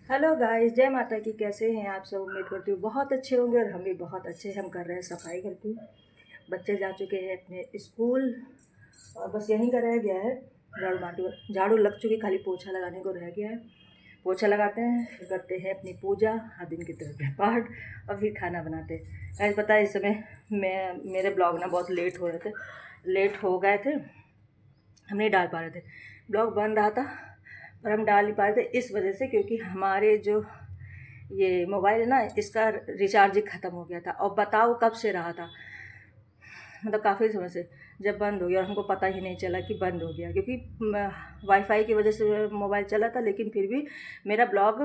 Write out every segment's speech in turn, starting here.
Hello guys, जय माता की। कैसे हैं आप सब? उम्मीद करती हूँ बहुत अच्छे होंगे और हम भी बहुत अच्छे हैं। हम कर रहे हैं सफाई घर की। बच्चे जा चुके हैं अपने स्कूल और बस यहीं का रह गया है झाड़ू लग चुकी, खाली पोछा लगाने को रह गया है। पोछा लगाते हैं, फिर करते हैं अपनी पूजा, हर दिन की तरह पाठ, और फिर खाना बनाते हैं। गाइस पता है, इस समय मेरे ब्लॉग ना बहुत लेट हो गए थे। हम नहीं डाल पा रहे थे, ब्लॉग बन रहा था पर हम डाल नहीं पा रहे थे इस वजह से, क्योंकि हमारे जो ये मोबाइल है ना, इसका रिचार्ज ही ख़त्म हो गया था। और बताओ कब से रहा था, मतलब काफ़ी समय से, जब बंद हो गया और हमको पता ही नहीं चला कि बंद हो गया, क्योंकि वाईफाई की वजह से मोबाइल चला था, लेकिन फिर भी मेरा ब्लॉग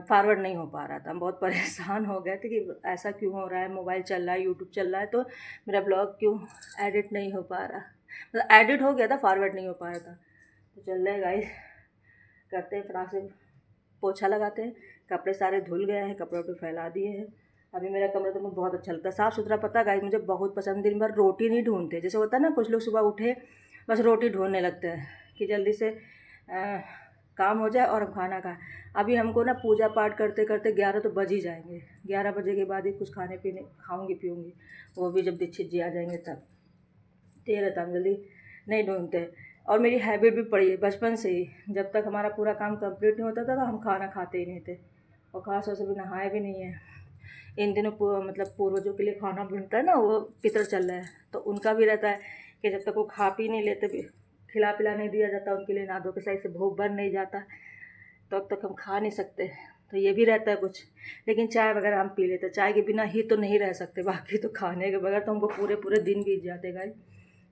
फॉरवर्ड नहीं हो पा रहा था। हम बहुत परेशान हो गए थे कि ऐसा क्यों हो रहा है, मोबाइल चल रहा है, यूट्यूब चल रहा है, तो मेरा ब्लॉग क्यों एडिट नहीं हो पा रहा। मतलब एडिट हो गया था, फॉरवर्ड नहीं हो पा रहा था। तो चल रहा है गाइस, करते हैं फटाक से, पोछा लगाते हैं। कपड़े सारे धुल गए हैं, कपड़ों पे फैला दिए हैं। अभी मेरा कमरा तो मुझे बहुत अच्छा लगता है, साफ़ सुथरा। पता है गाइस, मुझे बहुत पसंद। दिन भर रोटी नहीं ढूंढते, जैसे होता है ना, कुछ लोग सुबह उठे बस रोटी ढूंढने लगते हैं कि जल्दी से काम हो जाए और हम खाना खाएं। अभी हमको ना पूजा पाठ करते करते 11 तो बज ही जाएंगे। 11 बजे के बाद ही कुछ खाने पीने खाऊंगी पीऊँगी, वो भी जब दीक्षित जी आ जाएंगे तब। तो ये रहता, हम जल्दी नहीं ढूंढते। और मेरी हैबिट भी पड़ी है बचपन से ही, जब तक हमारा पूरा काम कंप्लीट नहीं होता था तो हम खाना खाते ही नहीं थे, और खास तौर से भी नहाए भी नहीं है। इन दिनों मतलब पूर्वजों के लिए खाना बनता है ना, वो पितर चल रहा है, तो उनका भी रहता है कि जब तक वो खा पी नहीं लेते, खिला पिला नहीं दिया जाता उनके लिए, ना दो के सही से भोग बन नहीं जाता, तब तक हम खा नहीं सकते। तो ये भी रहता है कुछ। लेकिन चाय वगैरह हम पी लेते, चाय के बिना ही तो नहीं रह सकते, बाकी तो खाने के बगैर तो हमको पूरे पूरे दिन बीत जाते गाइस।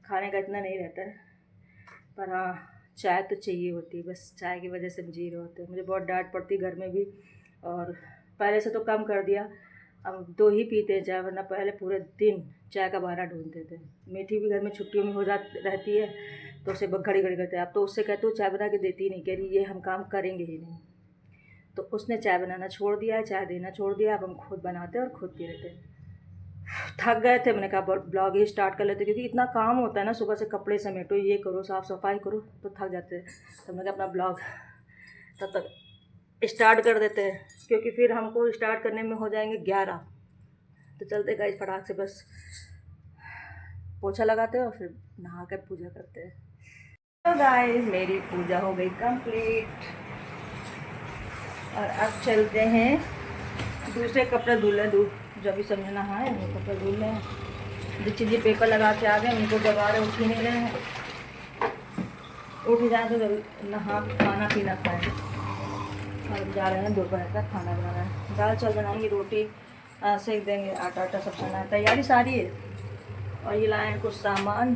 खाने का इतना नहीं रहता है, पर हाँ, चाय तो चाहिए होती है। बस चाय की वजह से हम जी रहे होते हैं। मुझे बहुत डांट पड़ती है घर में भी, और पहले से तो कम कर दिया। अब 2 ही पीते हैं चाय, वरना पहले पूरे दिन चाय का बहाना ढूंढते थे। मीठी भी घर में छुट्टियों में हो जात रहती है, तो उसे घड़ी घड़ी करते हैं। अब तो उससे कहते हो चाय बना के देती ही नहीं, कह रही ये हम काम करेंगे ही नहीं। तो उसने चाय बनाना छोड़ दिया है, चाय देना छोड़ दिया। अब हम खुद बनाते हैं और खुद पी लेते हैं। थक गए थे, मैंने कहा ब्लॉग ही स्टार्ट कर लेते, क्योंकि इतना काम होता है ना, सुबह से कपड़े समेटो, ये करो, साफ़ सफाई करो, तो थक जाते हैं। तो मैंने कहा अपना ब्लॉग तब तक स्टार्ट कर देते हैं, क्योंकि फिर हमको स्टार्ट करने में हो जाएंगे 11। तो चलते गाइस फटाक से, बस पोछा लगाते हैं और फिर नहा कर पूजा करते हैं। तो गाइस, मेरी पूजा हो गई कंप्लीट, और अब चलते हैं दूसरे कपड़े धुलने। जब भी समझना है वो कपड़े धुल रहे हैं। दीक्षित जी पेपर लगा के आ गए, उनको जगा रहे, उठ ही नहीं रहे हैं। उठ जाए तो नहा खाना पीना खाएँ। और जा रहे हैं दोपहर का खाना बनाना है। दाल चावल बनाएंगे, रोटी सेक देंगे, आटा आटा सब सामान तैयारी सारी है। और ये लाए हैं कुछ सामान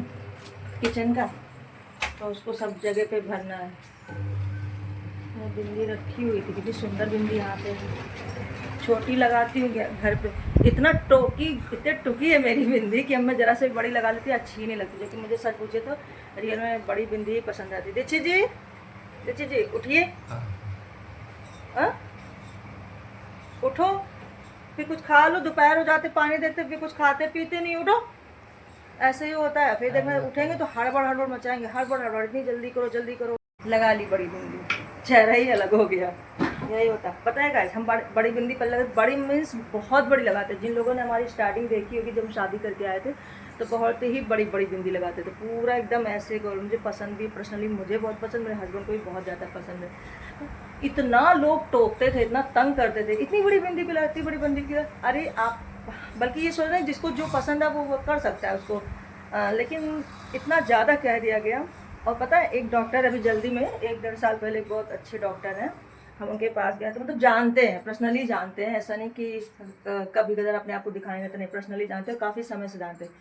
किचन का, तो उसको सब जगह पे भरना है। मैं बिंदी रखी हुई थी, कितनी सुंदर बिंदी यहाँ पे छोटी लगाती हूँ घर पे। इतने टुकी है मेरी बिंदी कि अब मैं ज़रा से बड़ी लगा लेती, अच्छी ही नहीं लगती। लेकिन मुझे सच पूछे तो रियल में बड़ी बिंदी ही पसंद आती। दीक्षित जी उठिए, हाँ उठो, फिर कुछ खा लो, दोपहर हो जाते, पानी देते, फिर कुछ खाते पीते नहीं, उठो। ऐसे ही होता है, फिर देख उठेंगे तो हड़बड़ हड़बड़ मचाएंगे, हड़बड़ हड़बड़, इतनी जल्दी करो जल्दी करो। लगा ली बड़ी बिंदी, चेहरा ही अलग हो गया। यही होता है। पता है गाइस, हम बड़ी बिंदी पर लगे, बड़ी मीन्स बहुत बड़ी लगाते हैं। जिन लोगों ने हमारी स्टार्टिंग देखी होगी, जब हम शादी करके आए थे, तो बहुत ही बड़ी बड़ी बिंदी लगाते थे, पूरा एकदम ऐसे। और मुझे पसंद भी, पर्सनली मुझे बहुत पसंद, मेरे हस्बैंड को भी बहुत ज़्यादा पसंद है। इतना लोग टोकते थे, इतना तंग करते थे, इतनी बड़ी बिंदी पिला, इतनी बड़ी बिंदी पिला। अरे आप, बल्कि ये सोच रहे हैं जिसको जो पसंद है वो कर सकता है उसको, लेकिन इतना ज़्यादा कह दिया गया। और पता है, एक डॉक्टर अभी जल्दी में 1-1.5 साल पहले, बहुत अच्छे डॉक्टर हैं, हम उनके पास गए थे। मतलब जानते हैं, पर्सनली जानते हैं, ऐसा नहीं कि कभी कदर अपने आप को दिखाएंगे तो नहीं, पर्सनली जानते हैं, काफ़ी समय से जानते हैं।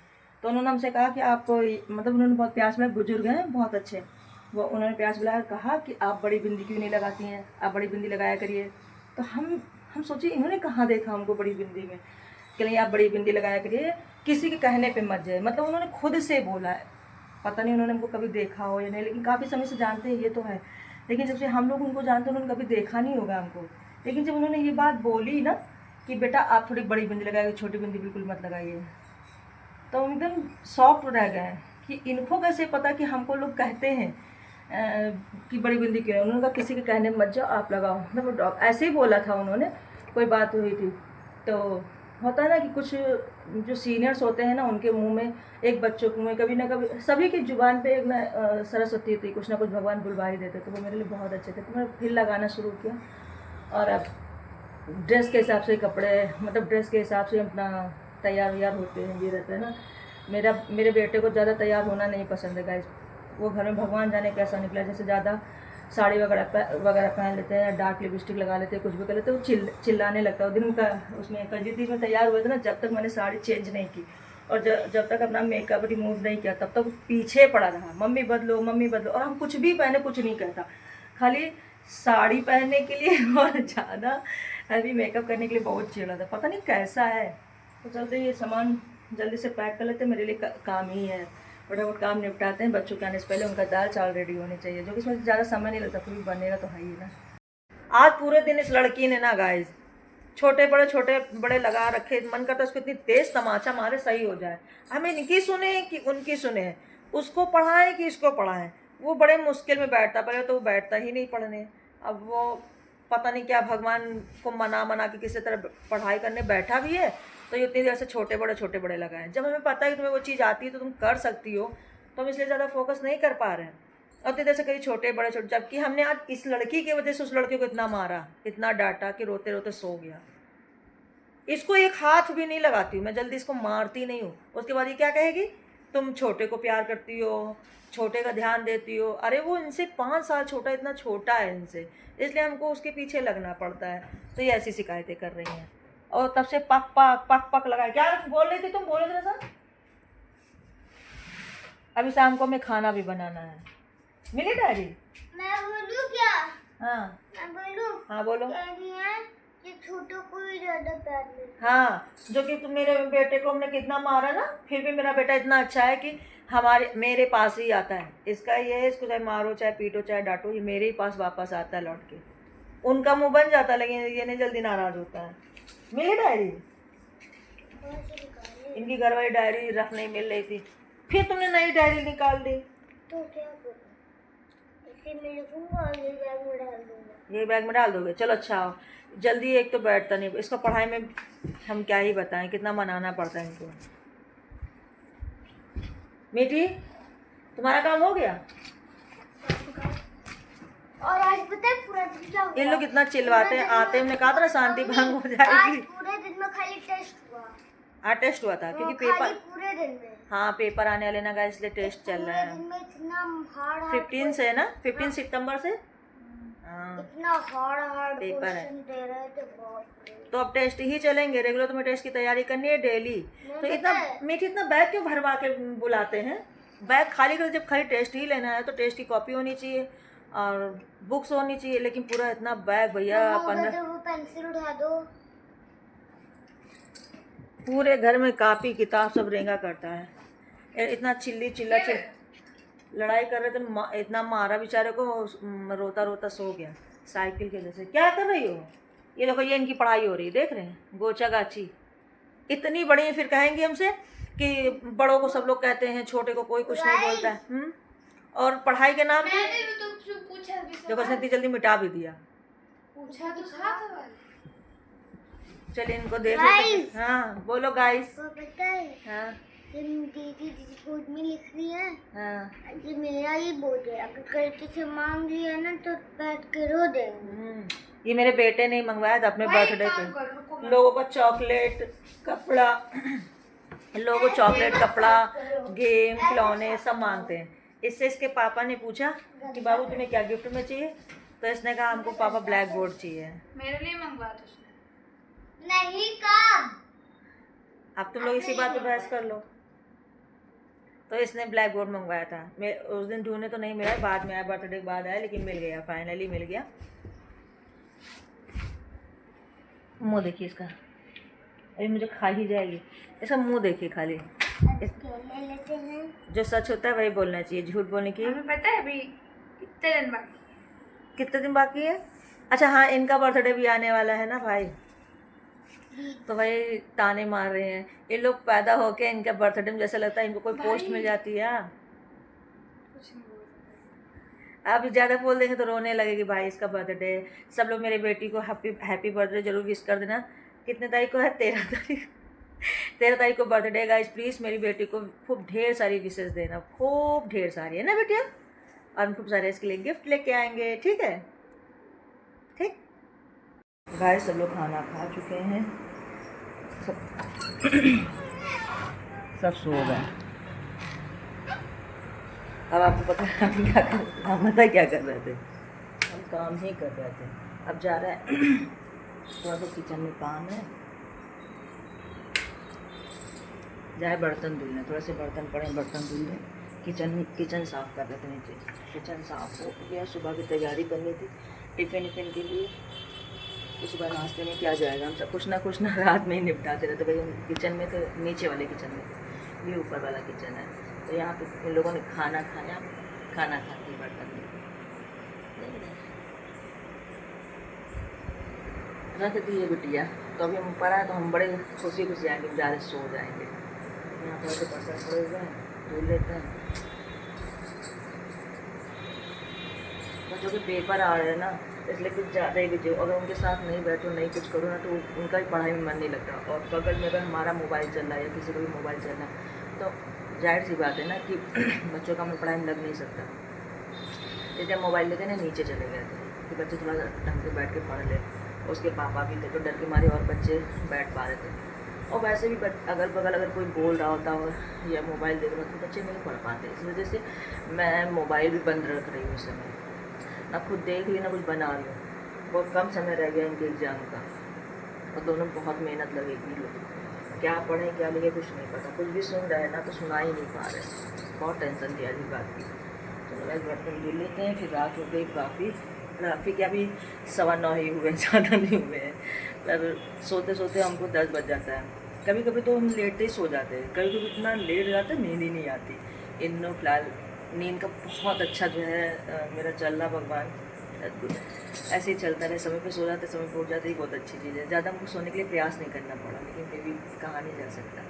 तो उन्होंने हमसे कहा कि आप, मतलब उन्होंने बहुत प्यास में, बुजुर्ग हैं बहुत अच्छे, वो उन्होंने प्यास बुलाया, कहा कि आप बड़ी बिंदी क्यों नहीं लगाती हैं, आप बड़ी बिंदी लगाया करिए। तो हम सोचिए इन्होंने कहाँ देखा हमको बड़ी बिंदी में, कि नहीं आप बड़ी बिंदी लगाया करिए, किसी के कहने पे मत जाए। मतलब उन्होंने खुद से बोला है, पता नहीं उन्होंने हमको कभी देखा हो या नहीं, लेकिन काफ़ी समय से जानते हैं, ये तो है। लेकिन जब से हम लोग उनको जानते हैं, उन्होंने कभी देखा नहीं होगा हमको। लेकिन जब उन्होंने ये बात बोली ना कि बेटा आप थोड़ी बड़ी बिंदी लगाइए, छोटी बिंदी बिल्कुल मत लगाइए, तो हम एकदम शॉक्ड रह गए कि इनको कैसे पता कि हमको लोग कहते हैं। कि बड़ी बिंदी क्यों है? उन्होंने कहा किसी के कहने में मत जाओ, आप लगाओ। मतलब ऐसे ही बोला था उन्होंने, कोई बात हुई थी। तो होता है ना कि कुछ जो सीनियर्स होते हैं ना, उनके मुंह में, एक बच्चों के मुंह में कभी ना कभी, सभी की जुबान पे एक ना सरस्वती थी, कुछ ना कुछ भगवान बुलवा ही देते। तो वो मेरे लिए बहुत अच्छे थे। तो मैंने फिर लगाना शुरू किया। और अब ड्रेस के हिसाब से कपड़े, मतलब ड्रेस के हिसाब से अपना तैयार व्यार होते हैं, ये रहता है ना। मेरे बेटे को ज़्यादा तैयार होना नहीं पसंद है गाइस। वो घर में भगवान जाने कैसा निकला, जैसे ज़्यादा साड़ी वगैरह पहन लेते हैं, डार्क लिपस्टिक लगा लेते हैं, कुछ भी कर लेते हैं, वो चिल्लाने लगता है। दिन का उसमें कजिती में तैयार हुए थे ना, जब तक मैंने साड़ी चेंज नहीं की और जब तक अपना मेकअप रिमूव नहीं किया, तब तक पीछे पड़ा रहा, मम्मी बदलो मम्मी बदलो। और हम कुछ भी पहने, कुछ नहीं कहता, खाली साड़ी पहनने के लिए और ज़्यादा हैवी मेकअप करने के लिए बहुत चिढ़ा था। पता नहीं कैसा है। तो चलते ये सामान जल्दी से पैक कर लेते हैं, मेरे लिए काम ही है। फटाफट काम निपटाते हैं, बच्चों के आने से पहले उनका दाल चावल रेडी होनी चाहिए, जो कि इसमें ज़्यादा समय नहीं लगता, फिर बनेगा तो है ही ना। आज पूरे दिन इस लड़की ने ना गाइस छोटे बड़े लगा रखे, मन करता है उसको इतनी तेज तमाचा मारे सही हो जाए। हमें इनकी सुने कि उनकी सुने, उसको पढ़ाएं कि इसको पढ़ाएं। वो बड़े मुश्किल में बैठता, पहले तो वो बैठता ही नहीं पढ़ने। अब वो पता नहीं क्या भगवान को मना के किसी तरह पढ़ाई करने बैठा भी है, तो ये उतनी देर से छोटे बड़े लगाए। जब हमें पता है कि तुम्हें वो चीज़ आती है तो तुम कर सकती हो, तो हम इसलिए ज़्यादा फोकस नहीं कर पा रहे हैं। और उतनी देर से कहीं छोटे, जबकि हमने आज इस लड़की की वजह से उस लड़के को इतना मारा, इतना डांटा कि रोते रोते सो गया। इसको एक हाथ भी नहीं लगाती हूँ मैं, जल्दी इसको मारती नहीं हूँ। उसके बाद ये क्या कहेगी, तुम छोटे को प्यार करती हो, छोटे का ध्यान देती हो। अरे वो इनसे 5 साल छोटा, इतना छोटा है इनसे, इसलिए हमको उसके पीछे लगना पड़ता है। तो ये ऐसी शिकायतें कर रही हैं और तब से पक लगाए। क्या बोल रही थी तुम, बोलो जरा सा। अभी शाम को हमें खाना भी बनाना है। मिली डायरी? मैं बोलूं क्या? हाँ मैं बोलूं? हाँ बोलो। कह रही है कि छोटू को ही ज्यादा प्यार मिलता। हाँ, जो कि तुम मेरे बेटे को हमने कितना मारा ना, फिर भी मेरा बेटा इतना अच्छा है कि मेरे पास ही आता है। इसका ये है, इसको चाहे मारो चाहे पीटो चाहे डांटो, ये मेरे ही पास वापस आता है लौट के। उनका मुंह बन जाता है, लेकिन ये नहीं जल्दी नाराज होता है। मिली डायरी? इनकी घर वाली डायरी रख नहीं मिल रही थी, फिर तुमने नई डायरी निकाल दी। तो क्या करूं? इसे मैं लिखूंगा और ये बैग में डाल दूंगा। ये बैग में डाल दोगे? चलो अच्छा हो जल्दी। एक तो बैठता नहीं, इसको पढ़ाई में हम क्या ही बताएं, कितना मनाना पड़ता है इनको। मीठी, तुम्हारा काम हो गया? और आज पता है पूरा दिन क्या हुआ? इन लोग इतना चिल्लाते हैं, आते हमने कहा था ना शांति भंग हो आज जाएगी। पूरे दिन में खाली टेस्ट हुआ। हाँ टेस्ट हुआ था, क्योंकि खाली पेपर, पूरे दिन में। हाँ पेपर आने वाले ना गाइस, इसलिए टेस्ट चल रहा पूरे है। दिन में इतना हार्ड 15 से है ना, 15 सितंबर से। हाँ इतना हार्ड पेपर है। क्वेश्चन दे रहे थे, बहुत। तो अब टेस्ट ही चलेंगे रेगुलर, तुम्हें टेस्ट की तैयारी करनी है डेली। तो इतना मीठी, इतना बैग क्यों भरवा के बुलाते हैं? बैग खाली कर, जब खाली टेस्ट ही लेना है तो टेस्ट की कॉपी होनी चाहिए और बुक्स होनी चाहिए, लेकिन पूरा इतना बैग भैया। 15 वो पेंसिल उठा दो। पूरे घर में कापी किताब सब रेंगा करता है। इतना चिल्ला लड़ाई कर रहे थे, इतना मारा बेचारे को, रोता रोता सो गया साइकिल के जैसे। क्या कर रही हो? ये देखो, ये इनकी पढ़ाई हो रही है, देख रहे हैं, गोचा गाची इतनी बड़ी है। फिर कहेंगे हमसे कि बड़ों को सब लोग कहते हैं, छोटे को कोई कुछ नहीं बोलता है। और पढ़ाई के नाम पे देखो इतनी जल्दी मिटा भी दिया। पूछा तो था। चलिए इनको देख लेते। हाँ बोलो गाइस। पता है? हाँ दीदी बोर्ड में लिख रही है। हाँ ये मेरा ही बोर्ड है, अगर गलती से मांग लिया ना तो बैठ के रो देंगे। ये मेरे बेटे ने मंगवाया था अपने बर्थडे पे। लोगों को चॉकलेट, कपड़ा, लोगों को चॉकलेट, कपड़ा, गेम, खिलौने सब मांगते हैं। इससे इसके पापा ने पूछा कि बाबू तुम्हें क्या गिफ्ट में चाहिए, तो इसने कहा हमको पापा ब्लैक बोर्ड चाहिए। मेरे लिए मंगवा दो। नहीं कब? अब तुम लोग इसी बात पे बहस कर लो। तो इसने ब्लैक बोर्ड मंगवाया था। मैं उस दिन ढूंढने तो नहीं मिला, बाद में आया, बर्थडे के बाद आया, लेकिन मिल गया, फाइनली मिल गया। मुंह देखिए इसका, अभी मुझे खा ही जाएगी। इसका मुंह देखिए खाली। ले लेते हैं। जो सच होता है वही बोलना चाहिए, झूठ बोलने की। हमें पता है अभी कितने दिन बाकी? कितने दिन बाकी है? अच्छा हाँ, इनका बर्थडे भी आने वाला है ना भाई, तो भाई ताने मार रहे हैं ये लोग। पैदा होके इनका बर्थडे में जैसा लगता है इनको कोई पोस्ट मिल जाती है। आप ज़्यादा बोल देंगे तो रोने लगेगी, भाई इसका बर्थडे। सब लोग मेरी बेटी को हैप्पी बर्थडे जरूर विश कर देना। कितने तारीख को है? 13 तारीख। 13 तारीख को बर्थडे गाइस। प्लीज़ मेरी बेटी को खूब ढेर सारी विशेष देना, खूब ढेर सारी, है ना बेटिया? और हम खूब सारे इसके लिए गिफ्ट लेके आएंगे, ठीक है? ठीक गाइस, सब लोग खाना खा चुके हैं, सब सो गए। अब आपको पता है हम क्या कर, हम पता है क्या कर रहे थे? हम काम ही कर रहे थे। अब जा रहे हैं थोड़ा सा किचन में काम है, जाए बर्तन धुलने, थोड़े से बर्तन पड़े, बर्तन धुल लें। किचन साफ़ कर रहे थे नीचे। किचन साफ़ हो गया, सुबह की तैयारी करनी थी टिफ़िन के लिए। तो सुबह नाश्ते में क्या जाएगा, हम सब कुछ ना रात में ही निपटाते रहते भाई। हम किचन में तो नीचे वाले किचन में, ये ऊपर वाला किचन है, तो यहाँ पे इन लोगों ने खाना खाया, खाना खा के बर्तन रख दिए बिटिया। तो अभी हम ऊपर आए तो हम बड़े खुशी आएंगे, ज़्यादा सो जाएंगे। यहाँ पर से बर्तन पड़े हुए हैं, धुल लेते हैं। बच्चों के पेपर आ रहे हैं ना, इसलिए कुछ ज़्यादा ही बिजी हो। अगर उनके साथ नहीं बैठो, नहीं कुछ करो ना, तो उनका भी पढ़ाई में मन नहीं लगता। और बगल में अगर हमारा मोबाइल चल रहा है या किसी का भी मोबाइल चल रहा है, तो जाहिर सी बात है ना कि बच्चों का हमें पढ़ाई में लग नहीं सकता। जैसे मोबाइल लेते ना, नीचे चले गए थे कि बच्चे थोड़ा ढंग से बैठ के पढ़ ले। उसके पापा भी थे, तो डर के मारे और बच्चे बैठ पा रहे थे। और वैसे भी अगल बगल अगर कोई बोल रहा होता हो या मोबाइल देख रहा होता तो बच्चे नहीं पढ़ पाते। इस वजह से मैं मोबाइल भी बंद रख रही हूँ इस समय, ना खुद देख रही ना कुछ बना रही हूँ। बहुत कम समय रह गया इनके एग्ज़ाम का, और दोनों बहुत मेहनत लगेगी। लोग क्या पढ़ें क्या लिखे कुछ नहीं पता, कुछ भी सुन रहे ना तो सुना ही नहीं पा रहे। बहुत टेंशन थी आज इस बात की। तो मैं बर्तन धुल लेते हैं, फिर रात हो गई काफ़ी क्या, अभी 9:15 ही हुए, ज़्यादा नहीं हुए हैं। पर सोते सोते हमको 10 बज जाता है। कभी कभी तो हम लेट ही सो जाते हैं, कभी कभी इतना लेट हो जाता है नींद ही नहीं आती। इन दिनों फिलहाल नींद का बहुत अच्छा जो है मेरा चल रहा, भगवान ऐसे ही चलता रहे। समय पे सो जाते, समय पे उठ जाते ही बहुत अच्छी चीज़ है। ज़्यादा हमको सोने के लिए प्रयास नहीं करना पड़ा, लेकिन फिर भी कहा नहीं जा सकता।